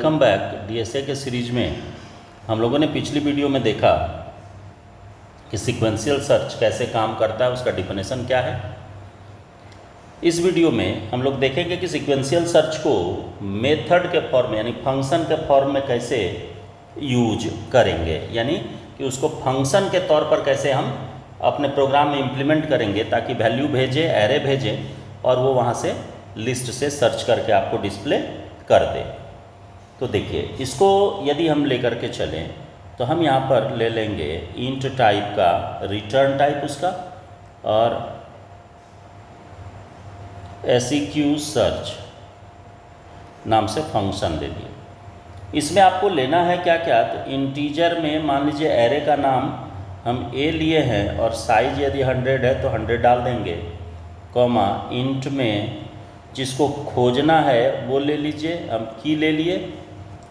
Welcome back. DSA के series में हम लोगों ने पिछली वीडियो में देखा कि सीक्वेंशियल सर्च कैसे काम करता है, उसका डिफिनेशन क्या है। इस वीडियो में हम लोग देखेंगे कि सीक्वेंशियल सर्च को मेथड के फॉर्म यानी फंक्शन के फॉर्म में कैसे यूज करेंगे, यानी कि उसको फंक्शन के तौर पर कैसे हम अपने प्रोग्राम में इम्प्लीमेंट करेंगे ताकि वैल्यू भेजें, एरे भेजें और वो वहाँ से लिस्ट से सर्च करके आपको डिस्प्ले कर दे। तो देखिए, इसको यदि हम लेकर के चलें तो हम यहाँ पर ले लेंगे इंट टाइप का रिटर्न टाइप उसका और एसईक्यू सर्च नाम से फंक्शन ले लिए। इसमें आपको लेना है क्या क्या, तो इंटीजर में मान लीजिए एरे का नाम हम ए लिए हैं और साइज यदि 100 है तो 100 डाल देंगे, कॉमा इंट में जिसको खोजना है वो ले लीजिए, हम की ले लिए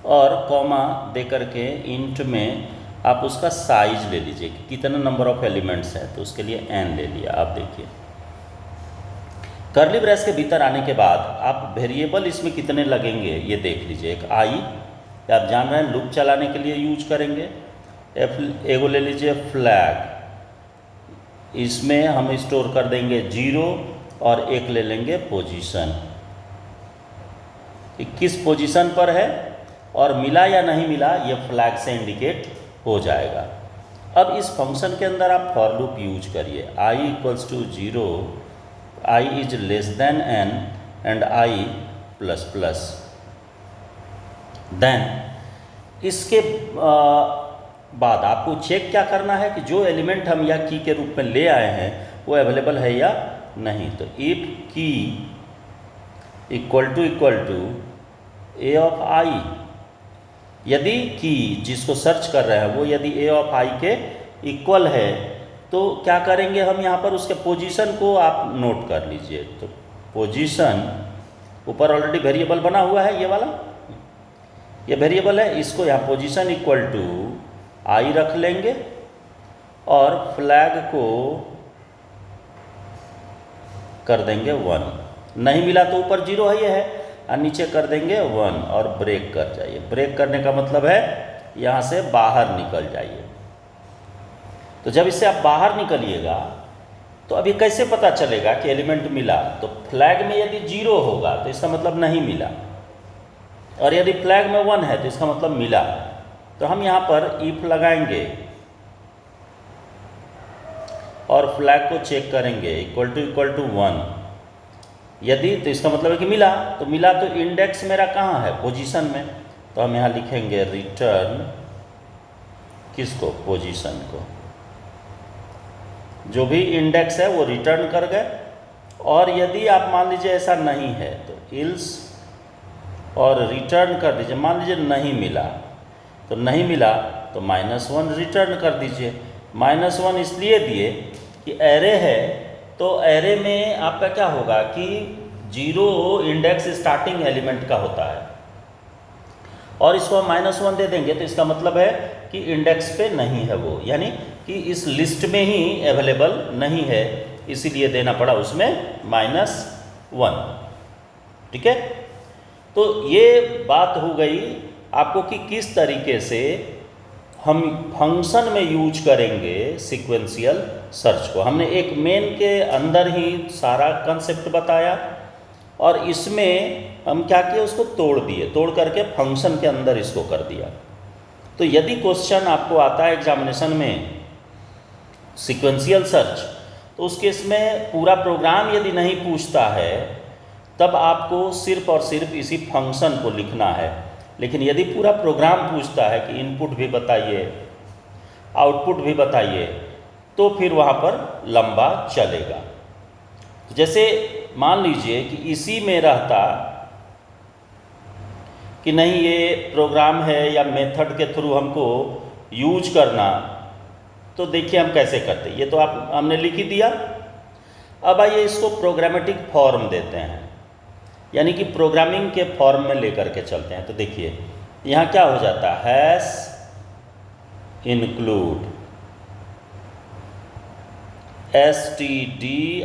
और कॉमा दे करके इंट में आप उसका साइज ले लीजिए कि कितना नंबर ऑफ एलिमेंट्स है, तो उसके लिए n ले लिया। आप देखिए कर्ली ब्रेस के भीतर आने के बाद आप वेरिएबल इसमें कितने लगेंगे ये देख लीजिए। एक आई आप जान रहे हैं लूप चलाने के लिए यूज करेंगे। एगो ले लीजिए फ्लैग, इसमें हम स्टोर कर देंगे 0 और एक ले लेंगे पोजीशन, किस पोजीशन पर है और मिला या नहीं मिला ये फ्लैग से इंडिकेट हो जाएगा। अब इस फंक्शन के अंदर आप फॉर लूप यूज करिए, i equals to 0, i is less than n and i plus plus. Then इसके बाद आपको चेक क्या करना है कि जो एलिमेंट हम या की के रूप में ले आए हैं वो अवेलेबल है या नहीं। तो if key equal to a of i, यदि की जिसको सर्च कर रहे हैं वो यदि a ऑफ i के इक्वल है तो क्या करेंगे हम यहाँ पर उसके पोजीशन को आप नोट कर लीजिए। तो पोजीशन ऊपर ऑलरेडी वेरिएबल बना हुआ है, ये वाला ये वेरिएबल है, इसको यहाँ पोजीशन इक्वल टू i रख लेंगे और फ्लैग को कर देंगे 1, नहीं मिला तो ऊपर 0 है ये है और नीचे कर देंगे 1 और ब्रेक कर जाइए। ब्रेक करने का मतलब है यहाँ से बाहर निकल जाइए। तो जब इससे आप बाहर निकलिएगा तो अभी कैसे पता चलेगा कि एलिमेंट मिला, तो फ्लैग में यदि 0 होगा तो इसका मतलब नहीं मिला और यदि फ्लैग में 1 है तो इसका मतलब मिला। तो हम यहाँ पर इफ लगाएंगे और फ्लैग को चेक करेंगे इक्वल टू 1, यदि तो इसका मतलब है कि मिला, तो मिला तो इंडेक्स मेरा कहाँ है, पोजीशन में, तो हम यहाँ लिखेंगे रिटर्न किसको, पोजीशन को। जो भी इंडेक्स है वो रिटर्न कर गए। और यदि आप मान लीजिए ऐसा नहीं है तो इल्स और रिटर्न कर दीजिए। मान लीजिए नहीं मिला, तो नहीं मिला तो -1 रिटर्न कर दीजिए। -1 इसलिए दिए कि एरे है तो एरे में आपका क्या होगा कि 0 इंडेक्स स्टार्टिंग एलिमेंट का होता है और इसको हम -1 दे देंगे तो इसका मतलब है कि इंडेक्स पे नहीं है वो, यानी कि इस लिस्ट में ही अवेलेबल नहीं है, इसीलिए देना पड़ा उसमें -1। ठीक है, तो ये बात हो गई आपको कि किस तरीके से हम फंक्शन में यूज करेंगे सीक्वेंशियल सर्च को। हमने एक मेन के अंदर ही सारा कंसेप्ट बताया और इसमें हम क्या किए, उसको तोड़ दिए, तोड़ करके फंक्शन के अंदर इसको कर दिया। तो यदि क्वेश्चन आपको आता है एग्जामिनेशन में सीक्वेंशियल सर्च, तो उस केस में पूरा प्रोग्राम यदि नहीं पूछता है तब आपको सिर्फ और सिर्फ इसी फंक्शन को लिखना है। लेकिन यदि पूरा प्रोग्राम पूछता है कि इनपुट भी बताइए, आउटपुट भी बताइए, तो फिर वहाँ पर लंबा चलेगा। जैसे मान लीजिए कि इसी में रहता कि नहीं ये प्रोग्राम है या मेथड के थ्रू हमको यूज करना, तो देखिए हम कैसे करते। ये तो आप हमने लिख ही दिया। अब आइए इसको प्रोग्रामेटिक फॉर्म देते हैं, यानी कि प्रोग्रामिंग के फॉर्म में लेकर के चलते हैं। तो देखिए यहाँ क्या हो जाता है, हैश इंक्लूड stdio.h,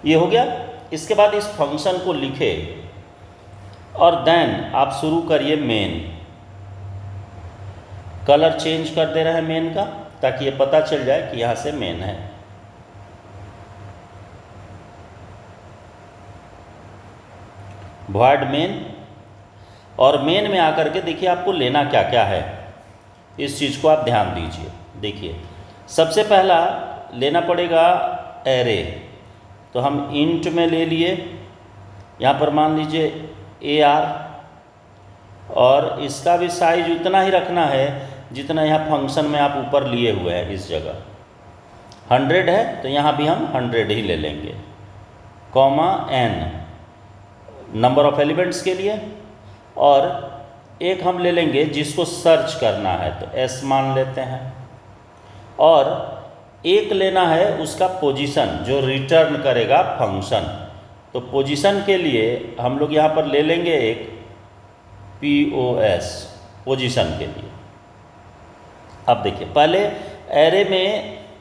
ये हो गया। इसके बाद इस फंक्शन को लिखे और देन आप शुरू करिए मेन। कलर चेंज कर दे रहे हैं मेन का, ताकि ये पता चल जाए कि यहाँ से मेन है। वॉइड मेन, और मेन में आकर के देखिए आपको लेना क्या क्या है, इस चीज़ को आप ध्यान दीजिए। देखिए सबसे पहला लेना पड़ेगा एरे, तो हम इंट में ले लिए, यहाँ पर मान लीजिए AR, और इसका भी साइज उतना ही रखना है जितना यहाँ फंक्शन में आप ऊपर लिए हुए हैं। इस जगह 100 है तो यहाँ भी हम 100 ही ले लेंगे, comma n number of elements के लिए, और एक हम ले लेंगे जिसको सर्च करना है तो S मान लेते हैं, और एक लेना है उसका पोजीशन जो रिटर्न करेगा फंक्शन। तो पोजीशन के लिए हम लोग यहाँ पर ले लेंगे एक POS, पोजीशन के लिए। अब देखिए पहले एरे में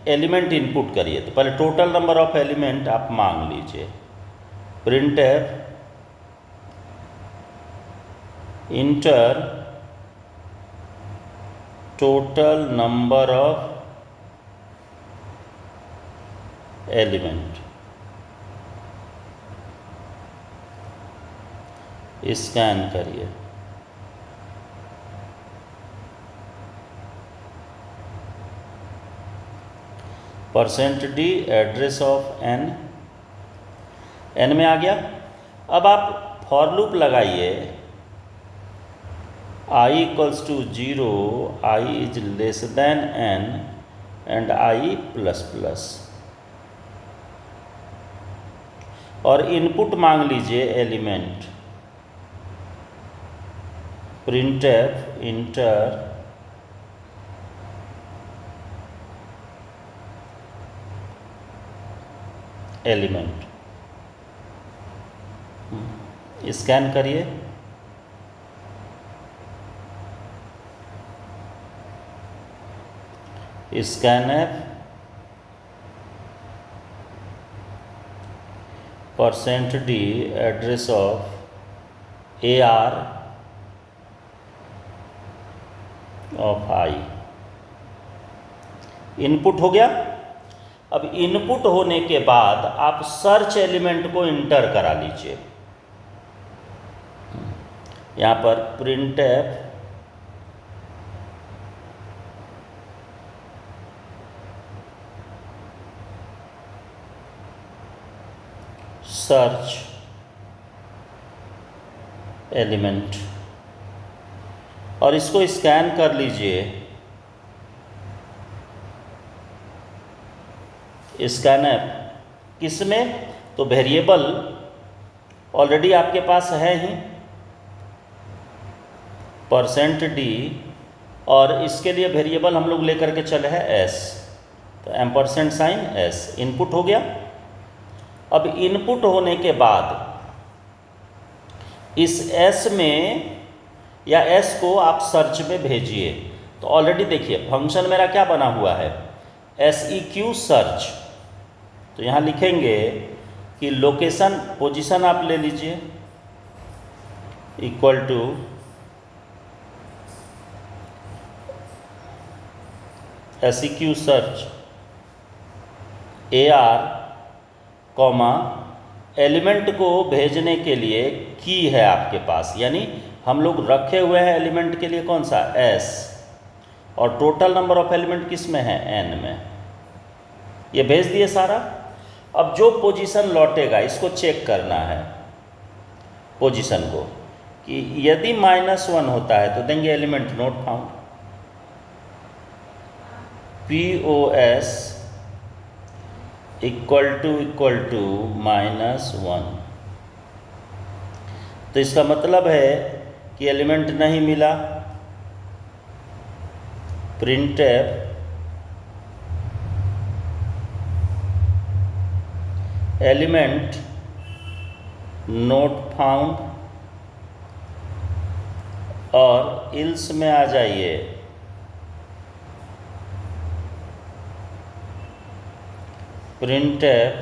एलिमेंट इनपुट करिए, तो पहले टोटल नंबर ऑफ एलिमेंट आप मांग लीजिए, printf enter total number of element, scan करिए। %d एड्रेस ऑफ n में आ गया। अब आप फॉर लूप लगाइए, i = 0, i < n and i++, और इनपुट मांग लीजिए element, printf enter element, scan करिए। Scanf %d address of AR of i, input हो गया। अब इनपुट होने के बाद आप सर्च एलिमेंट को इंटर करा लीजिए, यहाँ पर प्रिंटफ सर्च एलिमेंट, और इसको स्कैन कर लीजिए। स्कैनर किस में, तो वेरिएबल ऑलरेडी आपके पास है ही, %d, और इसके लिए वेरिएबल हम लोग लेकर के चले हैं s, तो $s इनपुट हो गया। अब इनपुट होने के बाद इस s में या s को आप सर्च में भेजिए। तो ऑलरेडी देखिए फंक्शन मेरा क्या बना हुआ है, seq सर्च। तो यहाँ लिखेंगे कि लोकेशन, पोजीशन आप ले लीजिए, equal to seq search AR, comma element को भेजने के लिए की है आपके पास, यानी हम लोग रखे हुए हैं एलिमेंट के लिए कौन सा S, और टोटल नंबर ऑफ एलिमेंट किस में है n में, ये भेज दिए सारा। अब जो पोजीशन लौटेगा इसको चेक करना है, पोजीशन को, कि यदि -1 होता है तो देंगे element not found, POS equal to -1। तो इसका मतलब है कि एलिमेंट नहीं मिला। प्रिंटफ एलिमेंट नोट फाउंड, और इल्स में आ जाइए printf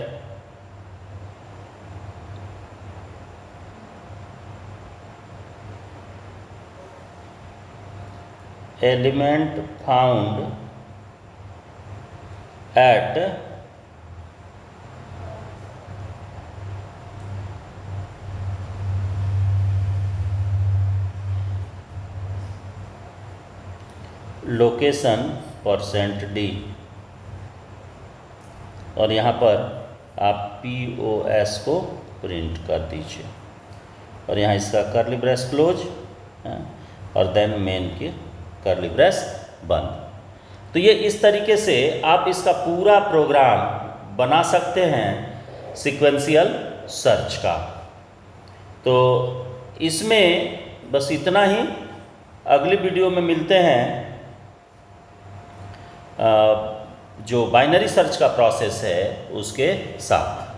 element found at location %d, और यहाँ पर आप POS को प्रिंट कर दीजिए, और यहाँ इसका कर्ली ब्रेस क्लोज और देन मेन की कर्ली ब्रेस बंद। तो ये इस तरीके से आप इसका पूरा प्रोग्राम बना सकते हैं सीक्वेंशियल सर्च का। तो इसमें बस इतना ही, अगली वीडियो में मिलते हैं जो बाइनरी सर्च का प्रोसेस है उसके साथ।